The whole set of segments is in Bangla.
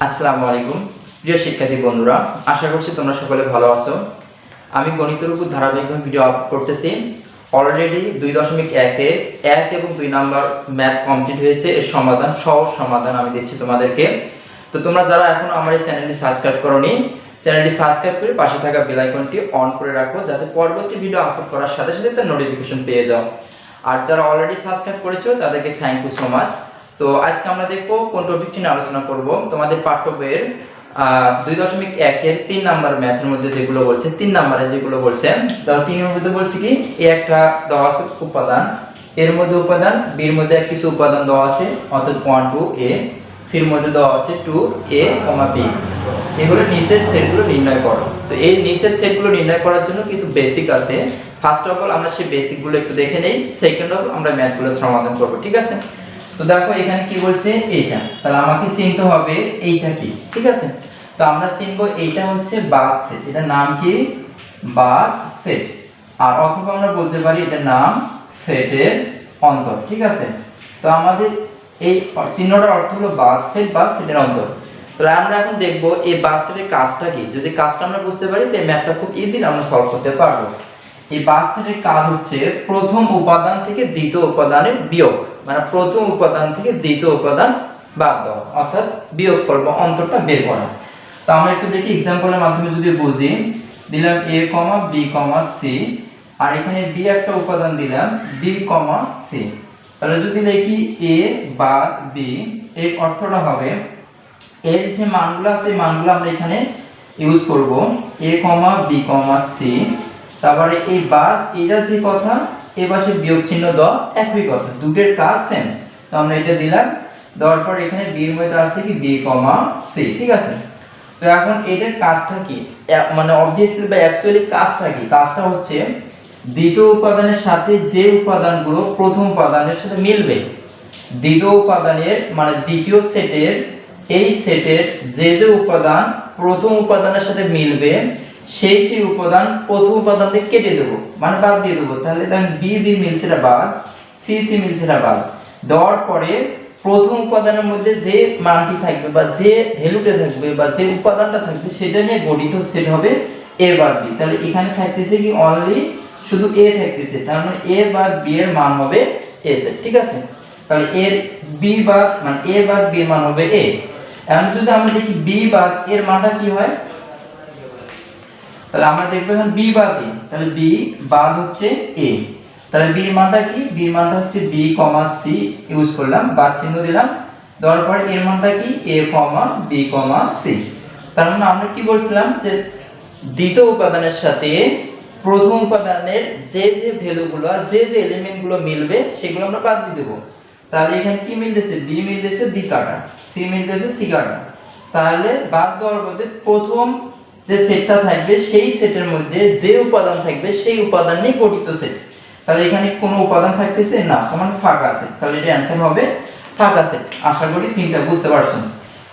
আসসালামু আলাইকুম প্রিয় শিক্ষার্থী বন্ধুরা, আশা করছি তোমরা সকলে ভালো আছো। আমি গণিতের উপর ধারাবাহিকভাবে ভিডিও আপলোড করতেছি। অলরেডি 2.1 1 এবং 2 নাম্বার ম্যাথ কমপ্লিট হয়েছে। এর সমাধান, সহজ সমাধান আমি দিচ্ছি তোমাদেরকে। তো তোমরা যারা এখনো আমার এই চ্যানেলটি সাবস্ক্রাইব করোনি, চ্যানেলটি সাবস্ক্রাইব করে পাশে থাকা বেল আইকনটি অন করে রাখো, যাতে পরবর্তী ভিডিও আপলোড করার সাথে সাথে তার নোটিফিকেশন পেয়ে যাও। আর যারা অলরেডি সাবস্ক্রাইব করেছো তাদেরকে থ্যাংক ইউ সো মাচ। তো আজকে আমরা দেখবো কোন টপিকটি নিয়ে আলোচনা করব। তোমাদের পাঠ্য বইয়ের 2.1 এর 3 নাম্বার ম্যাথের মধ্যে যেগুলো বলছে, 3 নাম্বারে যেগুলো বলছে, তো 3 এর মধ্যে বলছে কি এ একটা দেওয়া আছে উপাদান, এর মধ্যে উপাদান, বি এর মধ্যে কিছু উপাদান দেওয়া আছে, অর্থাৎ 1 2 এ, সি এর মধ্যে দেওয়া আছে 2 a, বি। এগুলো নিচের সেটগুলো নির্ণয় করো। তো এই নিচের সেটগুলো নির্ণয় করার জন্য কিছু বেসিক আছে। ফার্স্ট অফ অল আমরা সেই বেসিকগুলো একটু দেখে নেই, সেকেন্ড অফ আমরা ম্যাথগুলো সমাধান করব, ঠিক আছে? তো দেখো এখানে কি বলছে এইটা, তাহলে আমাকে চিনতে হবে এইটা কি, ঠিক আছে? তো আমরা চিনবো এইটা হচ্ছে বাদ সেট, এটার নাম কি বাদ সেট, আর অথবা আমরা বলতে পারি এটার নাম সেটের অন্তর, ঠিক আছে? তো আমাদের এই চিহ্নটার অর্থ হলো বাদ সেট বা সেটের অন্তর। তাহলে আমরা এখন দেখবো এই বাদ সেটের কাজটা কি। যদি কাজটা আমরা বুঝতে পারি তো এই ম্যাথটা খুব ইজিলি আমরা সলভ করতে পারবো। এই বাদ সেটের কাজ হচ্ছে প্রথম উপাদান থেকে দ্বিতীয় উপাদানের বিয়োগ, মানে প্রথম উপাদান থেকে দ্বিতীয় উপাদান বাদ দেওয়া, অর্থাৎ বিয়োগ করব, অন্তরটা বের করা। তো আমরা একটু দেখি এক্সাম্পলের মাধ্যমে যদি বুঝি। দিলাম a, b, c, আর এখানে b একটা উপাদান দিলাম b, c। তাহলে যদি দেখি a বাদ b, এর অর্থটা হবে এর যে মানগুলো আছে এই মানগুলো আমরা এখানে ইউজ করব, a, b, c। তারপরে এই বাদ, এটা যে কথা, এই পাশে বিয়োগ চিহ্ন দাও, একই কথা, দুটোর কাজ সেম। তো আমরা এটা দিলাম, দেওয়ার পর এখানে b এর মধ্যে আছে কি b, c, ঠিক আছে? তো এখন এটার কাজটা কি, মানে অবভিয়াসলি বা অ্যাকচুয়ালি কাজটা কি? কাজটা হচ্ছে দ্বিতীয় উপাদানের সাথে যে উপাদানগুলো প্রথম উপাদানের সাথে মিলবে, দ্বিতীয় উপাদানের মানে দ্বিতীয় সেটের, এই সেটের যে যে উপাদান প্রথম উপাদানের সাথে মিলবে সেই উপাদান প্রথম উপাদান থেকে কেটে দেবো, মানে বাদ দিয়ে দেবো। তাহলে দেখেন বি মিলছে না বাদ, সি মিলছে না বাদ, দেওয়ার পরে প্রথম উপাদানের মধ্যে যে মানটি থাকবে বা যে ভ্যালুটা থাকবে বা যে উপাদানটা থাকবে সেটা নিয়ে গঠিত সেট হবে এ বাদ বি। তাহলে এখানে থাকতেছে কি অনলি শুধু এ থাকতেছে, তার মানে এ বাদ বি এর মান হবে এ সেট, ঠিক আছে? তাহলে এর বি বাদ মানে এ বাদ বি এর মান হবে এ। এখন যদি আমরা দেখি বি বাদ এর মানটা কি হয়, তাহলে আমরা দেখব এখন বি বাদ এ, তাহলে বি বাদ হচ্ছে এ, তাহলে বি এর মানটা কি, বি এর মানটা হচ্ছে b, c ইউজ করলাম, বাদ চিহ্ন দিলাম, দেওয়ার পর এর মানটা কি a, b, c। তার মানে আমরা কি বলছিলাম যে দ্বিতীয় উপাদানের সাথে প্রথম উপাদানের যে যে ভ্যালুগুলো, যে যে এলিমেন্টগুলো মিলবে সেগুলো আমরা বাদ দিয়ে দেব। তাহলে এখানে কি মিলতেছে, b মিলতেছে b কাটা, c মিলতেছে c কাটা। তাহলে বাদ দেওয়ার পরে প্রথম যে সেটটা থাকবে সেই সেটের মধ্যে যে উপাদান থাকবে সেই উপাদান নিয়ে গঠিত সেট। তাহলে এখানে কোনো উপাদান থাকতেছে না, সমান ফাঁকা আছে, তাহলে এটা অ্যানসার হবে ফাঁকা সেট। আশা করি তিনটা বুঝতে পারছেন।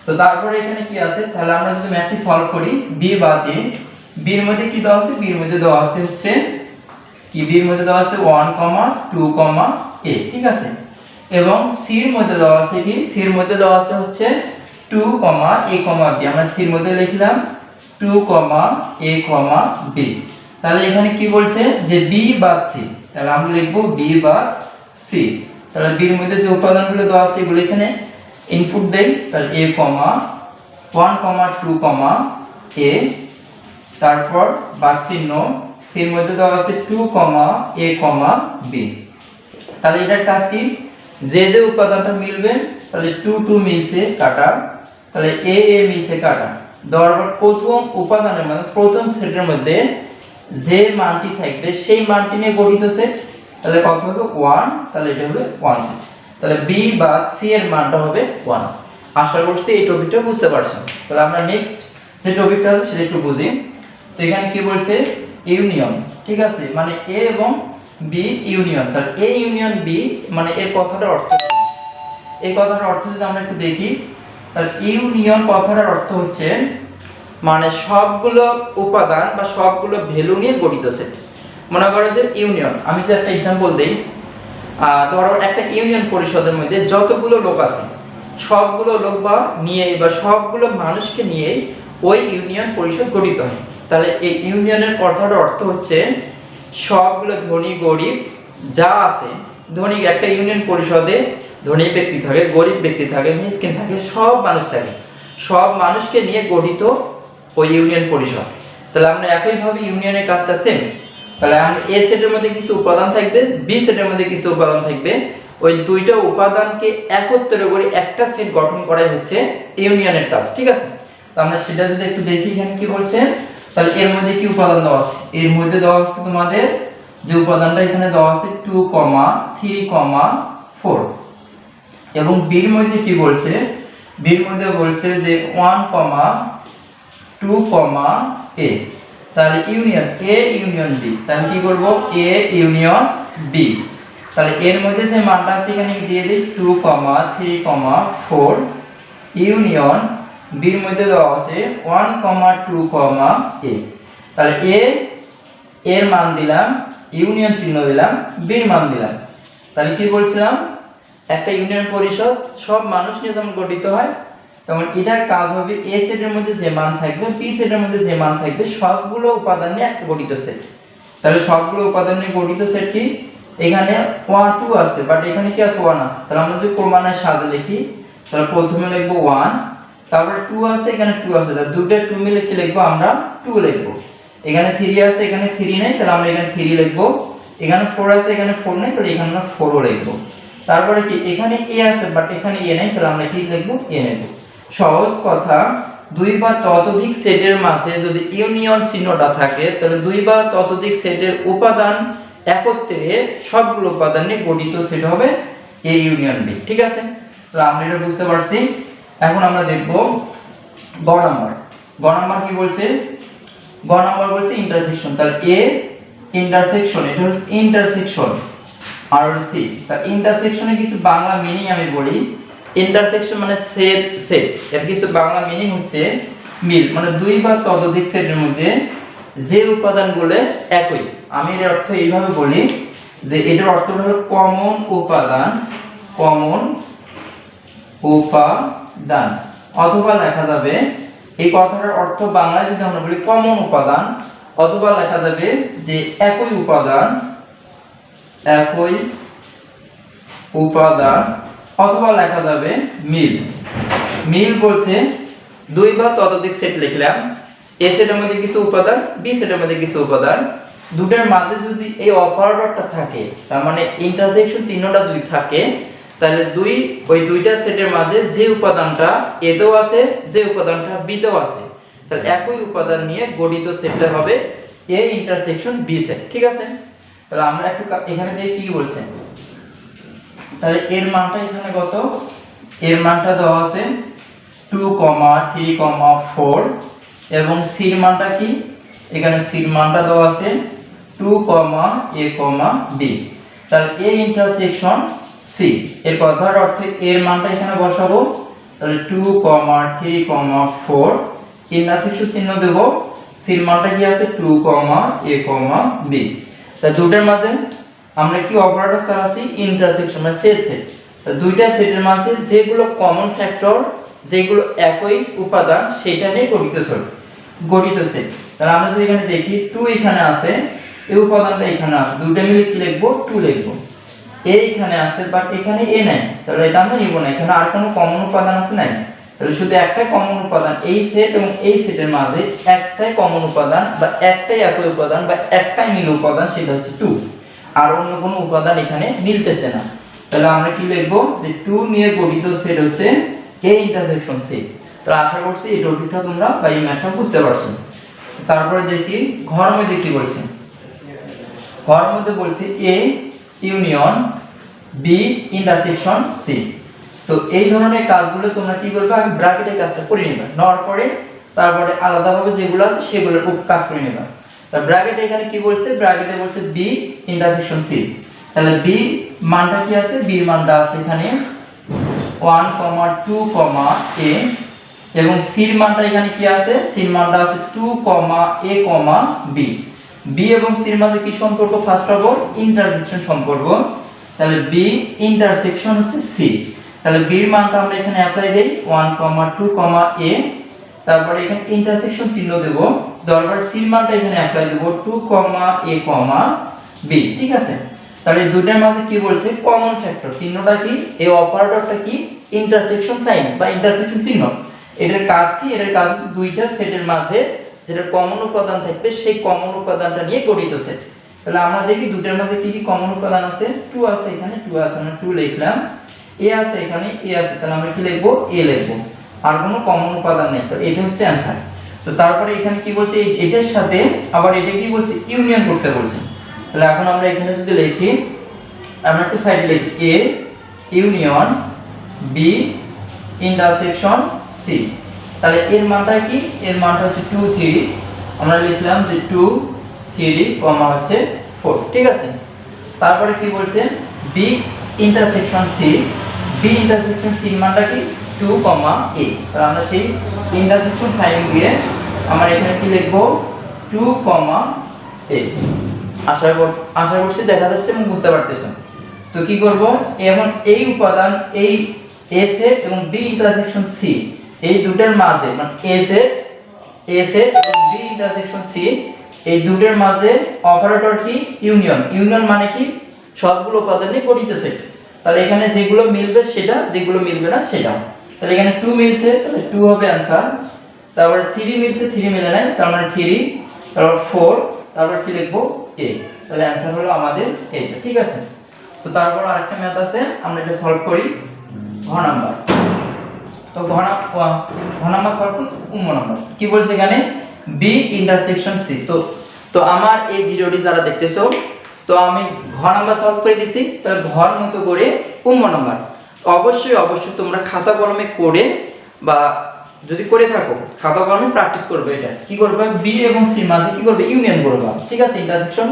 তো তারপরে এখানে কি আছে, তাহলে আমরা যদি ম্যাথটি সলভ করি, বি বাদ এ, বি এর মধ্যে কি দেওয়া আছে, বি এর মধ্যে দেওয়া আছে হচ্ছে কি, বি এর মধ্যে দেওয়া আছে 1, 2, a, ঠিক আছে? এবং সি এর মধ্যে দেওয়া আছে কি, সি এর মধ্যে দেওয়া আছে হচ্ছে 2, a, b। আমরা সি এর মধ্যে লিখলাম 2, a, b। তাহলে এখানে কি বলছে যে b বাদ c, তাহলে আমরা লিখব b বাদ c। তাহলে b এর মধ্যে যে উপাদানগুলো দেওয়া আছে এগুলো এখানে ইনপুট দেই, তাহলে a, 1, 2, a, তারপর বাদ চিহ্ন, c এর মধ্যে দেওয়া আছে 2, a, b। তাহলে এটার কাজ কি, যে যে উপাদানটা মিলবে, তাহলে 2, 2 মিলছে কাটা, তাহলে a মিলছে কাটা, দেওয়ার পর প্রথম উপাদানের মানে প্রথম সেটের মধ্যে যে মানটি থাকবে সেই মানটি নিয়ে গঠিত সেট, তাহলে কত হবে 1, তাহলে এটা হবে 1 সেট। তাহলে b বাদ c এর মানটা হবে 1। আশা করছি এই টপিকটা বুঝতে পারছেন। তাহলে আমরা নেক্সট যে টপিকটা আছে সেটা একটু বুঝি। তো এখানে কি বলছে ইউনিয়ন, ঠিক আছে? মানে a এবং b ইউনিয়ন, তাহলে a ইউনিয়ন b মানে এর কথাটার অর্থ, এই কথাটার অর্থ যদি আমরা একটু দেখি, তাহলে ইউনিয়ন কথাটার অর্থ হচ্ছে মানে সবগুলো উপাদান বা সবগুলো ভ্যালু নিয়ে গঠিত সেট। মনে করো যে ইউনিয়ন, আমি যদি একটা एग्जांपल দেই, ধরো একটা ইউনিয়ন পরিষদের মধ্যে যতগুলো লোক আছে সবগুলো লোক বা নিয়ে বা সবগুলো মানুষকে নিয়ে ওই ইউনিয়ন পরিষদ গঠিত হয়। তাহলে এই ইউনিয়নের কথাটার অর্থ হচ্ছে সবগুলো ধনী গরিব যা আছে, ধনী একটা ইউনিয়ন পরিষদে ধনী ব্যক্তি থাকে, গরিব ব্যক্তি থাকে, মিসকিন থাকে, সব মানুষ থাকে, সব মানুষকে নিয়ে গঠিত ওই ইউনিয়ন পরিষদ। তাহলে আমরা একইভাবে ইউনিয়নের কাজটা সেম। তাহলে আমরা এ সেটের মধ্যে কিছু উপাদান থাকবে, বি সেটের মধ্যে কিছু উপাদান থাকবে, ওই দুইটা উপাদানকে একত্র করে একটা সেট গঠন করাই হচ্ছে ইউনিয়নের কাজ। ঠিক আছে, তো আমরা সেটা যদি একটু দেখি এখানে কি বলছে। তাহলে এর মধ্যে কি উপাদান দেওয়া আছে, এর মধ্যে দেওয়া আছে তোমাদের যে উপাদানটা এখানে দেওয়া আছে 2, 3, 4 এবং বির মধ্যে কি বলছে, বির মধ্যে বলছে যে 1, 2, a। তাহলে ইউনিয়ন এ ইউনিয়ন বি, তাহলে কি করব এ ইউনিয়ন বি। তাহলে এর মধ্যে যে মানটা আছে এখানে দিয়ে দিই 2, 3, 4 ইউনিয়ন বির মধ্যে দেওয়া আছে 1, 2, a। তাহলে এ এর মান দিলাম, ইউনিয়ন চিহ্ন দিলাম, বির মান দিলাম। তাহলে কি বলছিলাম, একটা ইউনিয়ন পরিষদ সব মানুষ নিয়ে যখন গঠিত হয় তখন এটার কাজ হবে এ সেটের মধ্যে যে মান থাকবে, বি সেটের মধ্যে যে মান থাকবে, সবগুলো উপাদান নিয়ে একটা গঠিত সেট। তাহলে সবগুলো উপাদান নিয়ে গঠিত সেট কি, এখানে 1, 2 আছে, বাট এখানে কি আছে 1 আছে। তাহলে আমরা যদি ক্রমান্বয়ে সাজে লিখি, তাহলে প্রথমে লিখব 1, তারপরে 2 আছে, এখানে 2 আছে, তাহলে দুটো 2 মিলে কি লিখব আমরা 2 লিখব। এখানে 3 আছে, এখানে 3 নেই, তাহলে আমরা এখানে 3 লিখব। এখানে 4 আছে, এখানে 4 নেই, তাহলে এখানে আমরা 4 লিখব। তারপরে কি এখানে a আছে, বাট এখানে a নেই, তাহলে আমরা কি লিখব a নেব। সহজ কথা, দুই বা ততোধিক সেটের মাঝে যদি ইউনিয়ন চিহ্নটা থাকে তাহলে দুই বা ততোধিক সেটের উপাদান একত্রে সবগুলো উপাদান নিয়ে গঠিত সেট হবে এ ইউনিয়ন বি। ঠিক আছে, তো আমরা এটা বুঝতে পারছি। এখন আমরা দেখব গ নাম্বার। গ নাম্বার কি বলছে, গ নাম্বার বলছে ইন্টারসেকশন। তাহলে এ ইন্টারসেকশন, এটা হচ্ছে ইন্টারসেকশন আর সি। তাহলে ইন্টারসেকশনে কিছু বাংলা মিনিং আমি বলি। ইন্টারসেকশন মানে সেট, সেট এর কিছু বাংলা মিনিং হচ্ছে মিল, মানে দুই বা ততোধিক সেটের মধ্যে যে উপাদানগুলো একই। আমি এর অর্থ এইভাবে বলি যে এটার অর্থ হলো কমন উপাদান, কমন উপাদান, অথবা লেখা যাবে এই কথাটার অর্থ বাংলায় যদি আমরা বলি কমন উপাদান, অথবা লেখা যাবে যে একই উপাদান, একই উপাদান, অথবা লেখা যাবে মিল। মিল বলতে দুই বা ততোধিক সেট লিখলাম, এ সেটের মধ্যে কিছু উপাদান, বি সেটের মধ্যে কিছু উপাদান, দুটোর মাঝে যদি এই অপারেটরটা থাকে, তার মানে ইন্টারসেকশন চিহ্নটা যদি থাকে, তাহলে ওই দুইটা সেটের মাঝে যে উপাদানটা এতেও আছে, যে উপাদানটা বিতেও আছে, তাহলে একই উপাদান নিয়ে গঠিত সেটটা হবে এ ইন্টারসেকশন বি সেট। ঠিক আছে, তাহলে আমরা একটু এখানে দিয়ে কি বলছেন, তাহলে এর মানটা এখানে কত, এর মানটা দেওয়া আছে 2, 3, 4 এবং সির মানটা কি, এখানে সির মানটা দেওয়া আছে 2, a, b। তাহলে a ইন্টারসেকশন সি এর কথার অর্থ এর মানটা এখানে বসাবো, তাহলে 2, 3, 4 ইন্টারসেকশন চিহ্ন দেব, সির মানটা কি আছে 2, a, b। তাহলে দুটোর মাঝে আমরা কি অপারেটর চালাচ্ছি, ইন্টারসেকশন মানে সেট। তো দুইটা সেটের মাঝে যেগুলো কমন ফ্যাক্টর, যেগুলো একই উপাদান, সেটা নিয়ে গঠিত সেট। তাহলে আমরা যদি এখানে দেখি 2 এখানে আছে, এই উপাদানটা এখানে আছে, দুটো মিলে কি লিখব 2 লিখব। a এখানে আছে, বাট এখানে a নাই, তাহলে এটা আমরা নিব না, এখানে আর কোনো কমন উপাদান আছে নাই। তাহলে শুধু একটাই কমন উপাদান, এই সেট এবং এই সেটের মাঝে একটাই কমন উপাদান বা একটাই একই উপাদান বা একটাই মিল উপাদান, সেটা হচ্ছে 2। আর অন্য কোনো উপাদান এখানে মিলতেছে না। তাহলে আমরা কি লিখব যে 2 নিয়ে গঠিত সেট হচ্ছে এ ইন্টারসেকশন সি। তাহলে আশা করছি এই টপিকটা তোমরা বা এই ম্যাথটা বুঝতে পারছো। তারপরে দেখি ঘর মধ্যে কি বলছে। ঘর মধ্যে বলছে A union B intersection C. তো এই ধরনের কাজগুলো তোমরা কি করবে, আমি ব্র্যাকেটের কাজটা করে নিবা, নেওয়ার পরে তারপরে আলাদাভাবে যেগুলো আছে সেগুলোর কাজ করে নিবা। তা ব্র্যাকেটে এখানে কি বলছে, ব্র্যাকেটে বলছে বি ইন্টারসেকশন সি। তাহলে বি মানটা কি আছে, বি মানটা আছে এখানে 1, 2, a এবং সির মানটা এখানে কি আছে, সির মানটা আছে 2, a, b। বি এবং সির মাঝে কি সম্পর্ক, ফার্স্ট অফ অল ইন্টারসেকশন সম্পর্ক। তাহলে বি ইন্টারসেকশন হচ্ছে সি। তাহলে b এর মানটা আমরা এখানে অ্যাপ্লাই দেই 1 2 a, তারপরে এখানে ইন্টারসেকশন চিহ্ন দেব, তারপর c এর মানটা এখানে অ্যাপ্লাই দেব 2 a, b। ঠিক আছে, তাহলে এই দুইটার মাঝে কি বলছে কমন ফ্যাক্টর, চিহ্নটা কি, এই অপারেটরটা কি ইন্টারসেকশন সাইন বা ইন্টারসেকশন চিহ্ন। এটার কাজ কি, এটার কাজ দুইটা সেটের মাঝে যেটা কমন উপাদান থাকবে সেই কমন উপাদানটা নিয়ে গঠিত সেট। তাহলে আমরা দেখি দুইটার মাঝে কি কি কমন উপাদান আছে। 2 আছে, এখানে 2 আছে, আমরা 2 লিখলাম। a আছে, এখানে a আছে, তাহলে আমরা কি লিখবো a লিখবো, আর কোনো কমন উপাদান নেই। তো এটা হচ্ছে অ্যানসার। তো তারপরে এখানে কি বলছে, এটার সাথে আবার এটা কি বলছে ইউনিয়ন করতে বলছে। তাহলে এখন আমরা এখানে যদি লিখি, আমরা একটু সাইডে লিখি a union b intersection c। তাহলে এর মানটা কি, এর মানটা হচ্ছে 2 3, আমরা লিখলাম যে 2 3 হচ্ছে 4। ঠিক আছে, তারপরে কি বলছে b intersection c, b intersection c এর মানটা কি 2 a। তাহলে আমরা সেই ইন্টারসেকশন সাইন দিয়ে আমরা এখানে কি লিখবো 2 a। আশা করছি দেখা যাচ্ছে এবং বুঝতে পারতেছেন। তো কি করব, এখন এই উপাদান এই a সেট এবং b ইন্টারসেকশন c এই দুটোর মাঝে, মানে a সেট এবং b ইন্টারসেকশন c এই দুটোর মাঝে অপারেটর কি ইউনিয়ন। ইউনিয়ন মানে কি সবগুলো উপাদান নিয়ে গঠিত সেট। তাহলে এখানে যেগুলো মিলবে সেটা, যেগুলো মিলবে না সেটা। তাহলে এখানে 2 মিলছে, তাহলে 2 হবে आंसर। তারপর 3 মিলছে, 3 মিলে নাই, তার মানে 3, তারপর 4, তারপর কি লিখবো a। তাহলে आंसर হলো আমাদের এইটা। ঠিক আছে, তো তারপর আরেকটা ম্যাথ আছে, আমরা এটা সলভ করি ঘ নাম্বার। তো ঘ নাম্বার সলভ করুন। নাম্বার কি বলছে এখানে b ইন্টারসেকশন c। তো আমার এই ভিডিওটি যারা দেখতেছো, তো আমি ঘ নাম্বার সলভ করে দিছি। তাহলে ঘর মতো করে নাম্বার অবশ্যই তোমরা খাতা কলমে করে, বা যদি করে থাকো খাতা কলমে প্র্যাকটিস করবে। এটা কি করবে, b এবং c মাঝে কি করবে ইউনিয়ন করবা। ঠিক আছে, ইন্টারসেকশন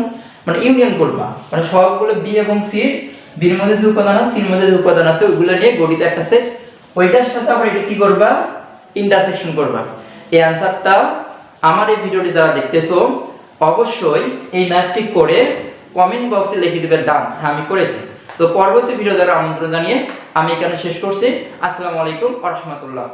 মানে ইউনিয়ন করবা, মানে সবগুলো b এবং c, b এর মধ্যে যে উপাদান আছে, c এর মধ্যে যে উপাদান আছে ওইগুলো নিয়ে গঠিত একটা সেট। ওইটার সাথে আবার এটা কি করবা ইন্টারসেকশন করবা। এই आंसरটা আমার এই ভিডিওটি যারা দেখতেছো অবশ্যই এই ম্যাথটি করে কমেন্ট বক্সে লিখে দিবেন ডান, হ্যাঁ আমি করেছি। তো পরবর্তী ভিডিও দেখার আমন্ত্রণ জানিয়ে আমি এখানে শেষ করছি। আসসালামু আলাইকুম ওয়া রাহমাতুল্লাহ।